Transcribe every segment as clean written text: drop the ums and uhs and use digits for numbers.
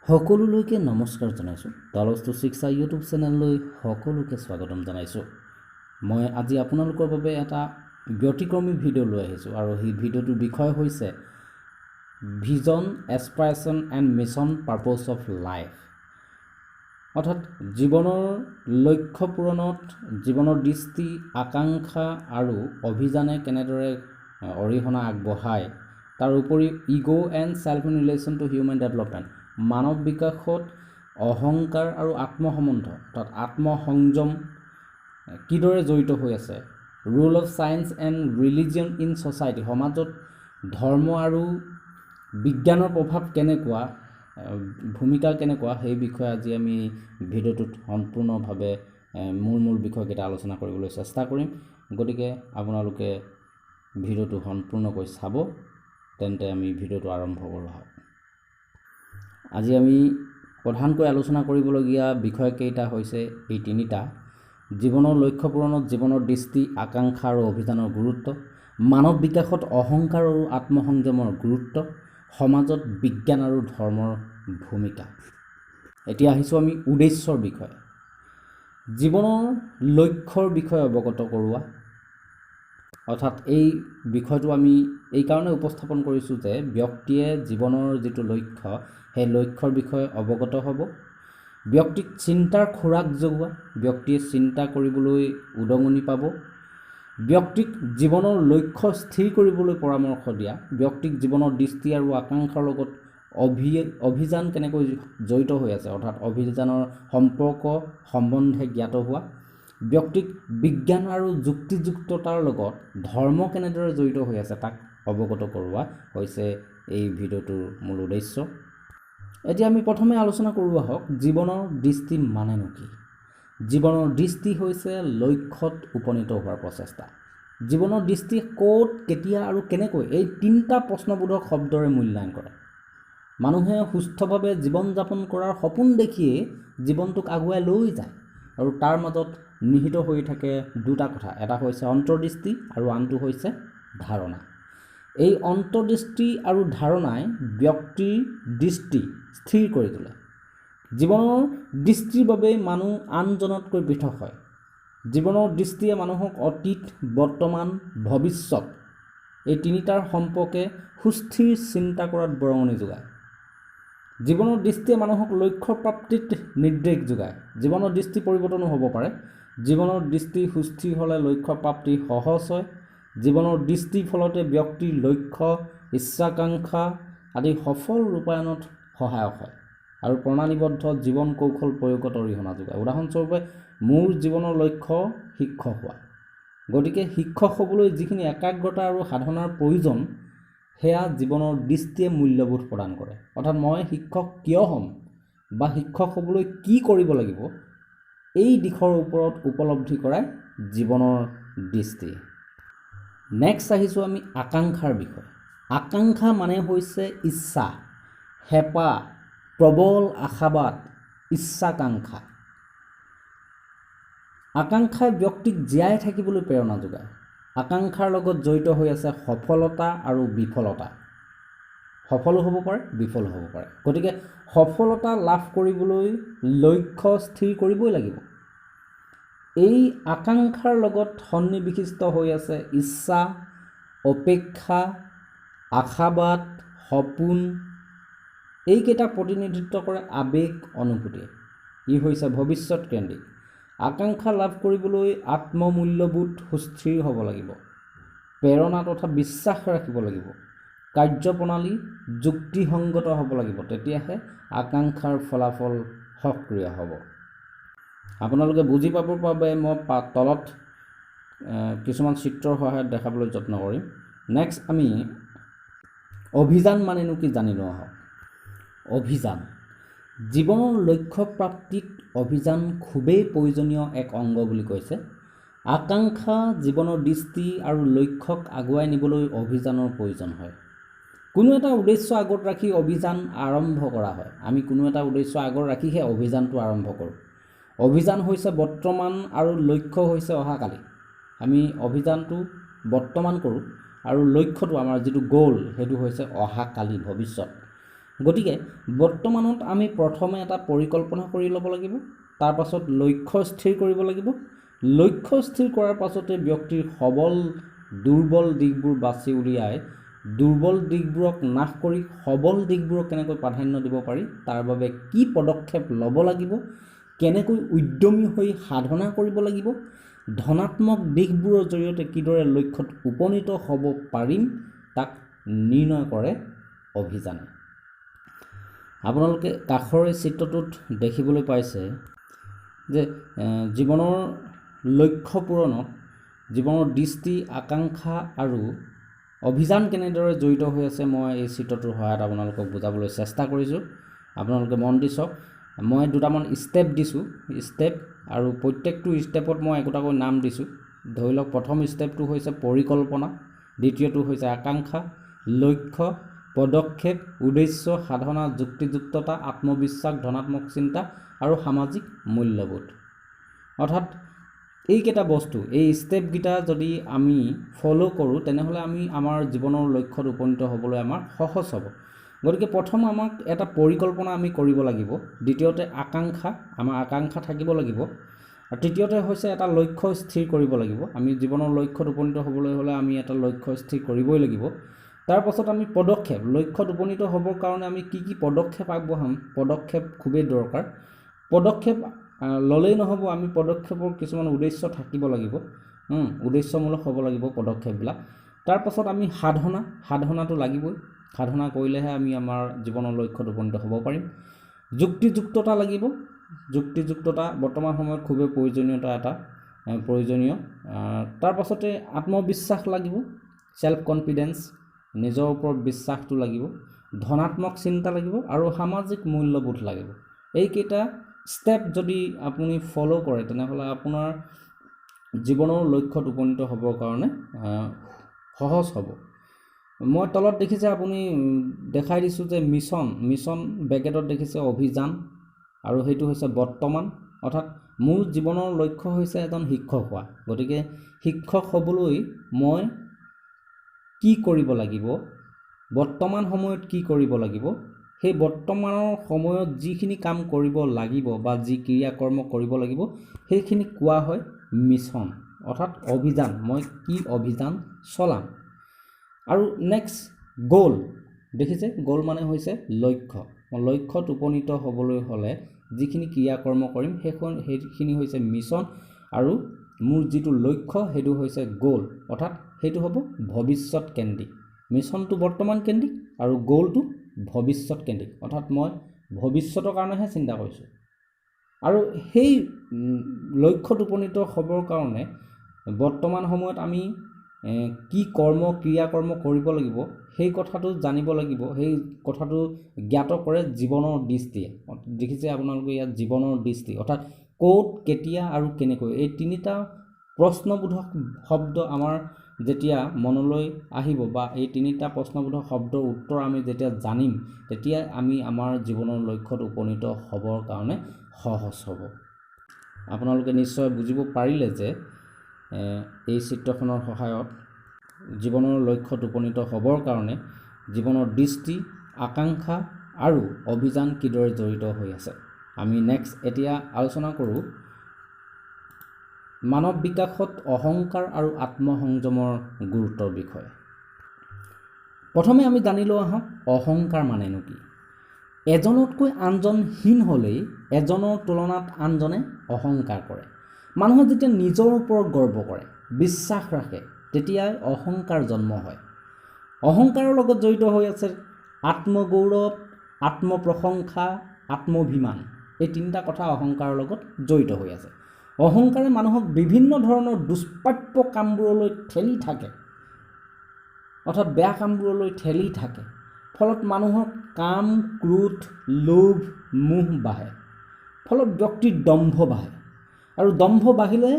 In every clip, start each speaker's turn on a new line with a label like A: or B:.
A: সকলোলৈকে নমস্কাৰ জনাইছোঁ। তালস্তু শিক্ষা ইউটিউব চেনেললৈ সকলোকে স্বাগতম জনাইছোঁ। মই আজি আপোনালোকৰ বাবে এটা ব্যতিক্ৰমী ভিডিঅ' লৈ আহিছোঁ আৰু সেই ভিডিঅ'টোৰ বিষয় হৈছে vision, aspiration and mission purpose of life. অৰ্থাৎ জীৱনৰ লক্ষ্য পূৰণত জীৱনৰ দৃষ্টি, আকাংক্ষা আৰু অভিযানে কেনেদৰে অৰিহণা আগবঢ়ায়, তাৰ উপৰি ego' and self in relation to human development, মানৱ বিকাশত অহংকাৰ আৰু আত্মসম্বন্ধ অৰ্থাৎ আত্মসংযম কিদৰে জড়িত হৈ আছে, roll of science and religion in society, সমাজত ধৰ্ম আৰু বিজ্ঞানৰ প্ৰভাৱ কেনেকুৱা, ভূমিকা কেনেকুৱা, সেই বিষয়ে আজি আমি ভিডিঅ'টোত সম্পূৰ্ণভাৱে মূল বিষয়কেইটা আলোচনা কৰিবলৈ চেষ্টা কৰিম। গতিকে আপোনালোকে ভিডিঅ'টো সম্পূৰ্ণকৈ চাব। তেন্তে আমি ভিডিঅ'টো আৰম্ভ কৰোঁ আহক। আজি আমি প্ৰধানকৈ আলোচনা কৰিবলগীয়া বিষয়কেইটা হৈছে এই তিনিটা: জীৱনৰ লক্ষ্য পূৰণত জীৱনৰ দৃষ্টি, আকাংক্ষা আৰু অভিযানৰ গুৰুত্ব, মানৱ বিকাশত অহংকাৰ আৰু আত্মসংযমৰ গুৰুত্ব, সমাজত বিজ্ঞান আৰু ধৰ্মৰ ভূমিকা। এতিয়া আহিছোঁ আমি উদ্দেশ্যৰ বিষয়ে। জীৱনৰ লক্ষ্যৰ বিষয়ে অৱগত কৰোৱা, অৰ্থাৎ এই বিষয়টো আমি এইকাৰণে উপস্থাপন কৰিছোঁ যে ব্যক্তিয়ে জীৱনৰ যিটো লক্ষ্য, সেই লক্ষ্যৰ বিষয়ে অৱগত হ'ব, ব্যক্তিক চিন্তাৰ খোৰাক যোগোৱা, ব্যক্তিয়ে চিন্তা কৰিবলৈ উদঙনি পাব, ব্যক্তিক জীৱনৰ লক্ষ্য স্থিৰ কৰিবলৈ পৰামৰ্শ দিয়া, ব্যক্তিক জীৱনৰ দৃষ্টি আৰু আকাংক্ষাৰ লগত অভিযান কেনেকৈ জড়িত হৈ আছে, অৰ্থাৎ অভিযানৰ সম্পৰ্ক সম্বন্ধে জ্ঞাত হোৱা, ব্যক্তিক বিজ্ঞান আৰু যুক্তিযুক্ততাৰ লগত ধৰ্ম কেনেদৰে জড়িত হৈ আছে তাক অৱগত কৰোৱা হৈছে এই ভিডিঅ'টোৰ মূল উদ্দেশ্য। এতিয়া আমি প্ৰথমে আলোচনা কৰোঁ আহক, জীৱনৰ দৃষ্টি মানেনো কি? জীৱনৰ দৃষ্টি হৈছে লক্ষ্যত উপনীত হোৱাৰ প্ৰচেষ্টা। জীৱনৰ দৃষ্টি ক'ত, কেতিয়া আৰু কেনেকৈ, এই তিনিটা প্ৰশ্নবোধক শব্দৰে মূল্যায়ন কৰে। মানুহে সুস্থভাৱে জীৱন যাপন কৰাৰ সপোন দেখিয়ে জীৱনটোক আগুৱাই লৈ যায় আৰু তাৰ মাজত নিহিত হৈ থাকে দুটা কথা, এটা হৈছে অন্তৰ্দৃষ্টি আৰু আনটো হৈছে ধাৰণা। এই অন্তৰ্দৃষ্টি আৰু ধাৰণাই ব্যক্তিৰ দৃষ্টি স্থিৰ কৰি তোলে। জীৱনৰ দৃষ্টিৰ বাবেই মানুহ আনজনতকৈ পৃথক হয়। জীৱনৰ দৃষ্টিয়ে মানুহক অতীত, বৰ্তমান, ভৱিষ্যত এই তিনিটাৰ সম্পৰ্কে সুস্থিৰ চিন্তা কৰাত বৰঙণি যোগায়। জীৱনৰ দৃষ্টিয়ে মানুহক লক্ষ্য প্ৰাপ্তিত নিৰ্দেশ যোগায়। জীৱনৰ দৃষ্টি পৰিৱৰ্তনো হ'ব পাৰে। জীৱনৰ দৃষ্টি সুস্থিৰ হ'লে লক্ষ্য প্ৰাপ্তি সহজ হয়। জীৱনৰ দৃষ্টিৰ ফলতে ব্যক্তিৰ লক্ষ্য, ইচ্ছাকাংক্ষা আদি সফল ৰূপায়ণত সহায়ক হয় আৰু প্ৰণালীবদ্ধ জীৱন কৌশল প্ৰয়োগত অৰিহণা যোগায়। উদাহৰণস্বৰূপে মোৰ জীৱনৰ লক্ষ্য শিক্ষক হোৱা। গতিকে শিক্ষক হ'বলৈ যিখিনি একাগ্ৰতা আৰু সাধনাৰ প্ৰয়োজন, সেয়া জীৱনৰ দৃষ্টিয়ে মূল্যবোধ প্ৰদান কৰে। অৰ্থাৎ মই শিক্ষক কিয় হ'ম বা শিক্ষক হ'বলৈ কি কৰিব লাগিব, এই দিশৰ ওপৰত উপলব্ধি কৰাই জীৱনৰ দৃষ্টি। নেক্সট আহিছোঁ আমি আকাংক্ষাৰ বিষয়ে। আকাংক্ষা মানে হৈছে ইচ্ছা, হেঁপাহ, প্ৰবল আশাবাদ, ইচ্ছাকাংক্ষা। আকাংক্ষাই ব্যক্তিক জীয়াই থাকিবলৈ প্ৰেৰণা যোগায়। আকাংক্ষাৰ লগত জড়িত হৈ আছে সফলতা আৰু বিফলতা। সফলো হ'ব পাৰে, বিফলো হ'ব পাৰে। গতিকে সফলতা লাভ কৰিবলৈ লক্ষ্য স্থিৰ কৰিবই লাগিব। এই আকাংক্ষাৰ লগত সন্নিবিষ্ট হৈ আছে ইচ্ছা, অপেক্ষা, আশাবাদ, সপোন। এইকেইটা প্ৰতিনিধিত্ব কৰে আৱেগ, অনুভূতি। ই হৈছে ভৱিষ্যত কেন্দ্ৰিক। আকাংক্ষা লাভ কৰিবলৈ আত্মমূল্যবোধ সুস্থিৰ হ'ব লাগিব, প্ৰেৰণা তথা বিশ্বাস ৰাখিব লাগিব, কাৰ্যপ্ৰণালী যুক্তিসংগত হ'ব লাগিব, তেতিয়াহে আকাংক্ষাৰ ফলাফল সক্ৰিয় হ'ব। আপোনালোকে বুজি পাবৰ বাবে মই তলত কিছুমান চিত্ৰৰ সহায়ত দেখাবলৈ যত্ন কৰিম। নেক্সট আমি অভিযান মানেনো কি জানিলোঁ আহক। অভিযান, জীৱনৰ লক্ষ্য প্ৰাপ্তিত অভিযান খুবেই প্ৰয়োজনীয় এক অংগ বুলি কৈছে। আকাংক্ষা, জীৱনৰ দৃষ্টি আৰু লক্ষ্যক আগুৱাই নিবলৈ অভিযানৰ প্ৰয়োজন হয়। কোনো এটা উদ্দেশ্য আগত ৰাখি অভিযান আৰম্ভ কৰা হয়। আমি কোনো এটা উদ্দেশ্য আগত ৰাখিহে অভিযানটো আৰম্ভ কৰোঁ। অভিযান হৈছে বৰ্তমান আৰু লক্ষ্য হৈছে অহাকালি। আমি অভিযানটো বৰ্তমান কৰোঁ আৰু লক্ষ্যটো আমাৰ যিটো গ'ল সেইটো হৈছে অহাকালি, ভৱিষ্যত। গতিকে বৰ্তমানত আমি প্ৰথমে এটা পৰিকল্পনা কৰি ল'ব লাগিব, তাৰ পাছত লক্ষ্য স্থিৰ কৰিব লাগিব। লক্ষ্য স্থিৰ কৰাৰ পাছতে ব্যক্তিৰ সবল দুৰ্বল দিশবোৰ বাছি উলিয়াই দুৰ্বল দিশবোৰক নাশ কৰি সবল দিশবোৰক কেনেকৈ প্ৰাধান্য দিব পাৰি, তাৰ বাবে কি পদক্ষেপ ল'ব লাগিব, কেনেকৈ উদ্যমী হৈ সাধনা কৰিব লাগিব, ধনাত্মক দিশবোৰৰ জৰিয়তে কিদৰে লক্ষ্যত উপনীত হ'ব পাৰিম, তাক নিৰ্ণয় কৰে অভিযানে। আপোনালোকে কাষৰ এই চিত্ৰটোত দেখিবলৈ পাইছে যে জীৱনৰ লক্ষ্য পূৰণত জীৱনৰ দৃষ্টি, আকাংক্ষা আৰু অভিযান কেনেদৰে জড়িত হৈ আছে মই এই চিত্ৰটোৰ সহায়ত আপোনালোকক বুজাবলৈ চেষ্টা কৰিছোঁ। আপোনালোকে মন দি চাওক। মই দুটামান ষ্টেপ দিছোঁ, ষ্টেপ, আৰু প্ৰত্যেকটো ষ্টেপত মই একোটাকৈ নাম দিছোঁ। ধৰি লওক প্ৰথম ষ্টেপটো হৈছে পৰিকল্পনা, দ্বিতীয়টো হৈছে আকাংক্ষা, লক্ষ্য, পদক্ষেপ, উদ্দেশ্য, সাধনা, যুক্তিযুক্ততা, আত্মবিশ্বাস, ধনাত্মক চিন্তা আৰু সামাজিক মূল্যবোধ। অৰ্থাৎ এইকেইটা বস্তু, এই ষ্টেপকেইটা যদি আমি ফ'ল' কৰোঁ তেনেহ'লে আমি আমাৰ জীৱনৰ লক্ষ্যত উপনীত হ'বলৈ আমাৰ সহজ হ'ব। গতিকে প্ৰথম আমাক এটা পৰিকল্পনা আমি কৰিব লাগিব, দ্বিতীয়তে আকাংক্ষা, আমাৰ আকাংক্ষা থাকিব লাগিব, আৰু তৃতীয়তে হৈছে এটা লক্ষ্য স্থিৰ কৰিব লাগিব। আমি জীৱনৰ লক্ষ্যত উপনীত হ'বলৈ হ'লে আমি এটা লক্ষ্য স্থিৰ কৰিবই লাগিব। তাৰ পাছত আমি পদক্ষেপ, লক্ষ্যত উপনীত হ'বৰ কাৰণে আমি কি কি পদক্ষেপ আগবঢ়াম, পদক্ষেপ খুবেই দৰকাৰ। পদক্ষেপ ল'লেই নহ'ব, আমি পদক্ষেপৰ কিছুমান উদ্দেশ্য থাকিব লাগিব, উদ্দেশ্যমূলক হ'ব লাগিব পদক্ষেপবিলাক। তাৰ পাছত আমি সাধনাটো লাগিবই, সাধনা কৰিলেহে আমি আমাৰ জীৱনৰ লক্ষ্যত উপনীত হ'ব পাৰিম। যুক্তিযুক্ততা লাগিব, যুক্তিযুক্ততা বৰ্তমান সময়ত খুবেই প্ৰয়োজনীয়। তাৰ পাছতে আত্মবিশ্বাস লাগিব, ছেল্ফ কনফিডেন্স, নিজৰ ওপৰত বিশ্বাসটো লাগিব, ধনাত্মক চিন্তা লাগিব আৰু সামাজিক মূল্যবোধ লাগিব। এইকেইটা ষ্টেপ যদি আপুনি ফ'ল' কৰে তেনেহ'লে আপোনাৰ জীৱনৰ লক্ষ্যত উপনীত হ'বৰ কাৰণে সহজ হ'ব। মই তলত দেখিছে, আপুনি দেখাই দিছোঁ যে মিছন ব্ৰেকেটত দেখিছে অভিযান, আৰু সেইটো হৈছে বৰ্তমান। অৰ্থাৎ মোৰ জীৱনৰ লক্ষ্য হৈছে এজন শিক্ষক হোৱা। গতিকে শিক্ষক হ'বলৈ মই কি কৰিব লাগিব, বৰ্তমান সময়ত কি কৰিব লাগিব, সেই বৰ্তমানৰ সময়ত যিখিনি কাম কৰিব লাগিব বা যি ক্ৰিয়াকৰ্ম কৰিব লাগিব সেইখিনি কোৱা হয় মিছন, অৰ্থাৎ অভিযান। মই কি অভিযান চলাম। আৰু নেক্সট গ'ল, দেখিছে গ'ল মানে হৈছে লক্ষ্য। লক্ষ্যত উপনীত হ'বলৈ হ'লে যিখিনি ক্ৰিয়াকৰ্ম কৰিম সেইখিনি হৈছে মিছন, আৰু মোৰ যিটো লক্ষ্য সেইটো হৈছে গ'ল, অৰ্থাৎ সেইটো হ'ব ভৱিষ্যত কেন্দ্ৰিক। মিছনটো বৰ্তমান কেন্দ্ৰিক আৰু গ'লটো ভৱিষ্যত কেন্দ্ৰিক, অৰ্থাৎ মই ভৱিষ্যতৰ কাৰণেহে চিন্তা কৰিছোঁ। আৰু সেই লক্ষ্যত উপনীত হ'বৰ কাৰণে বৰ্তমান সময়ত আমি কি ক্ৰিয়াকৰ্ম কৰিব লাগিব সেই কথাটো জানিব লাগিব। সেই কথাটো জ্ঞাত কৰে জীৱনৰ দৃষ্টিয়ে। দেখিছে আপোনালোকে ইয়াত জীৱনৰ দৃষ্টি, অৰ্থাৎ ক'ত, কেতিয়া আৰু কেনেকৈ, এই তিনিটা প্ৰশ্নবোধক শব্দ আমাৰ যেতিয়া মনলৈ আহিব বা এই তিনিটা প্ৰশ্নবোধক শব্দৰ উত্তৰ আমি যেতিয়া জানিম তেতিয়া আমি আমাৰ জীৱনৰ লক্ষ্যত উপনীত হ'বৰ কাৰণে সহজ হ'ব। আপোনালোকে নিশ্চয় বুজিব পাৰিলে যে এই চিত্ৰখনৰ সহায়ত জীৱনৰ লক্ষ্যত উপনীত হ'বৰ কাৰণে জীৱনৰ দৃষ্টি, আকাংক্ষা আৰু অভিযান কিদৰে জড়িত হৈ আছে। আমি নেক্সট এতিয়া আলোচনা কৰোঁ মানৱ বিকাশত অহংকাৰ আৰু আত্মসংযমৰ গুৰুত্বৰ বিষয়ে। প্ৰথমে আমি জানিলোঁ আহক অহংকাৰ মানেনো কি। এজনতকৈ আনজন হীন হ'লেই এজনৰ তুলনাত আনজনে অহংকাৰ কৰে। মানুহে যেতিয়া নিজৰ ওপৰত গৰ্ব কৰে, বিশ্বাস ৰাখে, তেতিয়াই অহংকাৰ জন্ম হয়। অহংকাৰৰ লগত জড়িত হৈ আছে আত্মগৌৰৱ, আত্মপ্ৰশংসা, আত্মভিমান। এই তিনিটা কথা অহংকাৰৰ লগত জড়িত হৈ আছে। অহংকাৰে মানুহক বিভিন্ন ধৰণৰ দুষ্প্ৰাপ্য কামবোৰলৈ ঠেলি থাকে, অৰ্থাৎ বেয়া কামবোৰলৈ ঠেলি থাকে। ফলত মানুহৰ কাম, ক্ৰোধ, লোভ, মোহ বাঢ়ে। ফলত ব্যক্তিৰ দম্ভ বাঢ়ে, আৰু দম্ভ বাঢ়িলে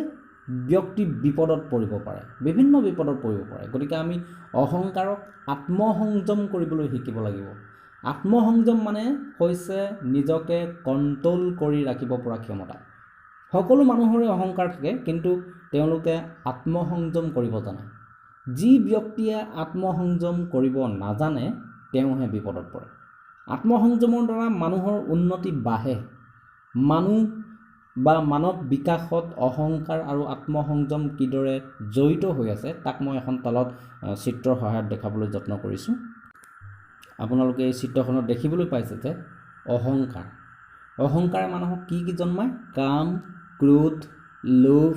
A: ব্যক্তি বিপদত পৰিব পাৰে, বিভিন্ন বিপদত পৰিব পাৰে। গতিকে আমি অহংকাৰক আত্মসংযম কৰিবলৈ শিকিব লাগিব। আত্মসংযম মানে হৈছে নিজকে কণ্ট্ৰল কৰি ৰাখিব পৰা ক্ষমতা। সকলো মানুহৰে অহংকাৰ থাকে, কিন্তু তেওঁলোকে আত্মসংযম কৰিব জানে। যি ব্যক্তিয়ে আত্মসংযম কৰিব নাজানে তেওঁহে বিপদত পৰে। আত্মসংযমৰ দ্বাৰা মানুহৰ উন্নতি বাঢ়ে। মানুহ বা মানৱ বিকাশত অহংকাৰ আৰু আত্মসংযম কিদৰে জড়িত হৈ আছে তাক মই এখন তলত চিত্ৰৰ সহায়ত দেখাবলৈ যত্ন কৰিছোঁ। আপোনালোকে এই চিত্ৰখনত দেখিবলৈ পাইছে যে অহংকাৰে মানুহক কি জন্মায়? কাম, ক্ৰোধ, লোভ,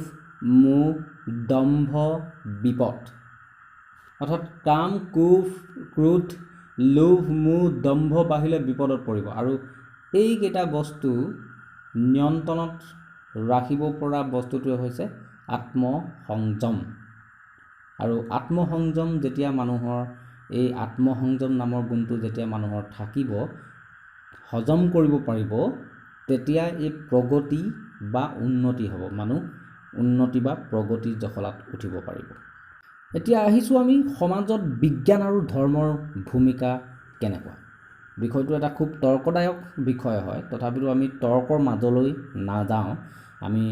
A: মোহ, দম্ভ, বিপদ। অৰ্থাৎ কাম, ক্ৰোধ, লোভ, মোহ, দম্ভ বাঢ়িলে বিপদত পৰিব। আৰু এইকেইটা বস্তু নিয়ন্ত্ৰণত ৰাখিব পৰা বস্তুটোৱে হৈছে আত্মসংযম। আৰু আত্মসংযম যেতিয়া মানুহৰ এই আত্মসংযম নামৰ গুণটো যেতিয়া মানুহৰ থাকিব, হজম কৰিব পাৰিব, তেতিয়া এই প্ৰগতি বা উন্নতি হ'ব। মানুহ উন্নতি বা প্ৰগতিৰ জখলাত উঠিব পাৰিব। এতিয়া আহিছোঁ আমি সমাজত বিজ্ঞান আৰু ধৰ্মৰ ভূমিকা কেনেকুৱা। বিষয়টো এটা খুব তৰ্কদায়ক বিষয় হয়, তথাপিতো আমি তৰ্কৰ মাজলৈ নাযাওঁ। আমি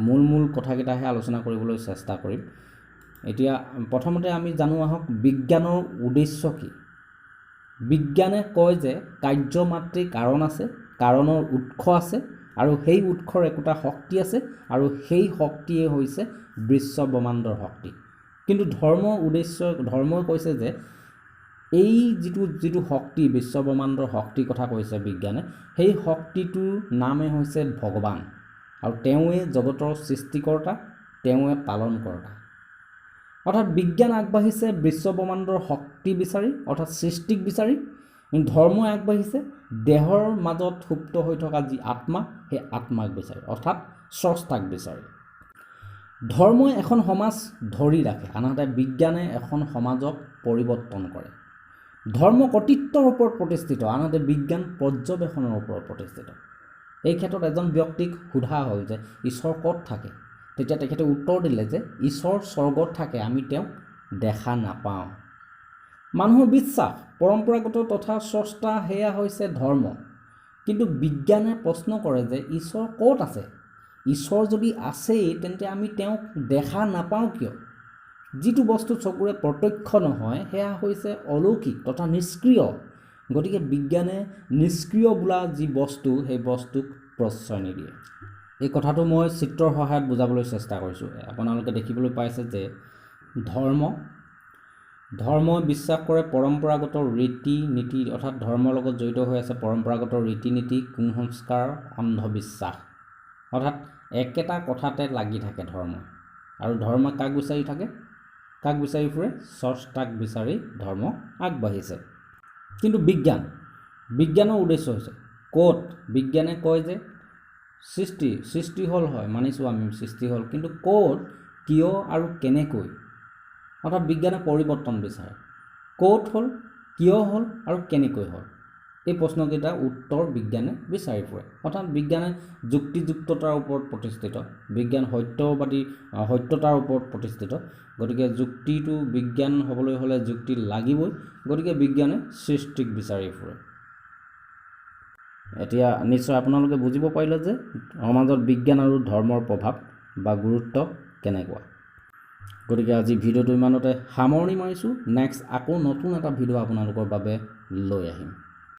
A: মূল কথাকেইটাহে আলোচনা কৰিবলৈ চেষ্টা কৰিম। এতিয়া প্ৰথমতে আমি জানো আহক বিজ্ঞানৰ উদ্দেশ্য কি। বিজ্ঞানে কয় যে কাৰ্য মাত্ৰেই কাৰণ আছে, কাৰণৰ উৎস আছে, আৰু সেই উৎসৰ একোটা শক্তি আছে, আৰু সেই শক্তিয়ে হৈছে বিশ্ব ব্ৰহ্মাণ্ডৰ শক্তি। কিন্তু ধৰ্মই কৈছে যে এই যিটো শক্তি, বিশ্ব ব্ৰহ্মাণ্ডৰ শক্তিৰ কথা কৈছে বিজ্ঞানে, সেই শক্তিটোৰ নামেই হৈছে ভগৱান। আৰু তেওঁৱে জগতৰ সৃষ্টিকৰ্তা, তেওঁৱে পালনকৰ্তা। অৰ্থাৎ বিজ্ঞান আগবাঢ়িছে বিশ্ব ব্ৰহ্মাণ্ডৰ শক্তি বিচাৰি, অৰ্থাৎ সৃষ্টিক বিচাৰি। ধৰ্মই আগবাঢ়িছে দেহৰ মাজত সুপ্ত হৈ থকা যি আত্মা, সেই আত্মাক বিচাৰি, অৰ্থাৎ স্ৰষ্টাক বিচাৰি। ধৰ্মই এখন সমাজ ধৰি ৰাখে, আনহাতে বিজ্ঞানে এখন সমাজক পৰিৱৰ্তন কৰে। ধৰ্ম কৰ্তৃত্বৰ ওপৰত প্ৰতিষ্ঠিত, আনহাতে বিজ্ঞান পৰ্যবেক্ষণৰ ওপৰত প্ৰতিষ্ঠিত। এই ক্ষেত্ৰত এজন ব্যক্তিক সোধা হ'ল যে ঈশ্বৰ ক'ত থাকে, তেতিয়া তেখেতে উত্তৰ দিলে যে ঈশ্বৰ স্বৰ্গত থাকে, আমি তেওঁক দেখা নাপাওঁ। মানুহৰ বিশ্বাস, পৰম্পৰাগত তথা স্ৰষ্টা, সেয়া হৈছে ধৰ্ম। কিন্তু বিজ্ঞানে প্ৰশ্ন কৰে যে ঈশ্বৰ ক'ত আছে? ঈশ্বৰ যদি আছেই তেন্তে আমি তেওঁক দেখা নাপাওঁ কিয়? যিটো বস্তু চকুৰে প্ৰত্যক্ষ নহয় সেয়া হৈছে অলৌকিক তথা নিষ্ক্ৰিয়। গতিকে বিজ্ঞানে নিষ্ক্ৰিয় বোলা যি বস্তু, সেই বস্তুক প্ৰশ্ৰয় নিদিয়ে। এই কথাটো মই চিত্ৰৰ সহায়ত বুজাবলৈ চেষ্টা কৰিছোঁ। আপোনালোকে দেখিবলৈ পাইছে যে ধৰ্মই বিশ্বাস কৰে পৰম্পৰাগত ৰীতি নীতি, অৰ্থাৎ ধৰ্মৰ লগত জড়িত হৈ আছে পৰম্পৰাগত ৰীতি নীতি, কুসংস্কাৰ, অন্ধবিশ্বাস। অৰ্থাৎ একেটা কথাতে লাগি থাকে ধৰ্ম। আৰু ধৰ্মই কাক বিচাৰি থাকে? কাক বিচাৰি ফুৰে? স্ৰষ্টাক বিচাৰি ধৰ্ম আগবাঢ়িছে। কিন্তু বিজ্ঞানৰ উদ্দেশ্য হৈছে ক'ত? বিজ্ঞানে কয় যে সৃষ্টি হ'ল, হয় মানিছোঁ আমি সৃষ্টি হ'ল, কিন্তু ক'ত, কিয় আৰু কেনেকৈ? অৰ্থাৎ বিজ্ঞানে পৰিৱৰ্তন বিচাৰে। ক'ত হ'ল, কিয় হ'ল আৰু কেনেকৈ হ'ল? এই প্ৰশ্নকেইটাৰ উত্তৰ বিজ্ঞানে বিচাৰি ফুৰে। অৰ্থাৎ বিজ্ঞানে যুক্তিযুক্ততাৰ ওপৰত প্ৰতিষ্ঠিত, বিজ্ঞান সত্যতাৰ ওপৰত প্ৰতিষ্ঠিত। গতিকে বিজ্ঞান হ'বলৈ হ'লে যুক্তি লাগিবই। গতিকে বিজ্ঞানে সৃষ্টিক বিচাৰি ফুৰে। এতিয়া নিশ্চয় আপোনালোকে বুজিব পাৰিলে যে সমাজত বিজ্ঞান আৰু ধৰ্মৰ প্ৰভাৱ বা গুৰুত্ব কেনেকুৱা। গতিকে আজি ভিডিঅ'টো ইমানতে সামৰণি মাৰিছোঁ। নেক্সট আকৌ নতুন এটা ভিডিঅ' আপোনালোকৰ বাবে লৈ আহিম।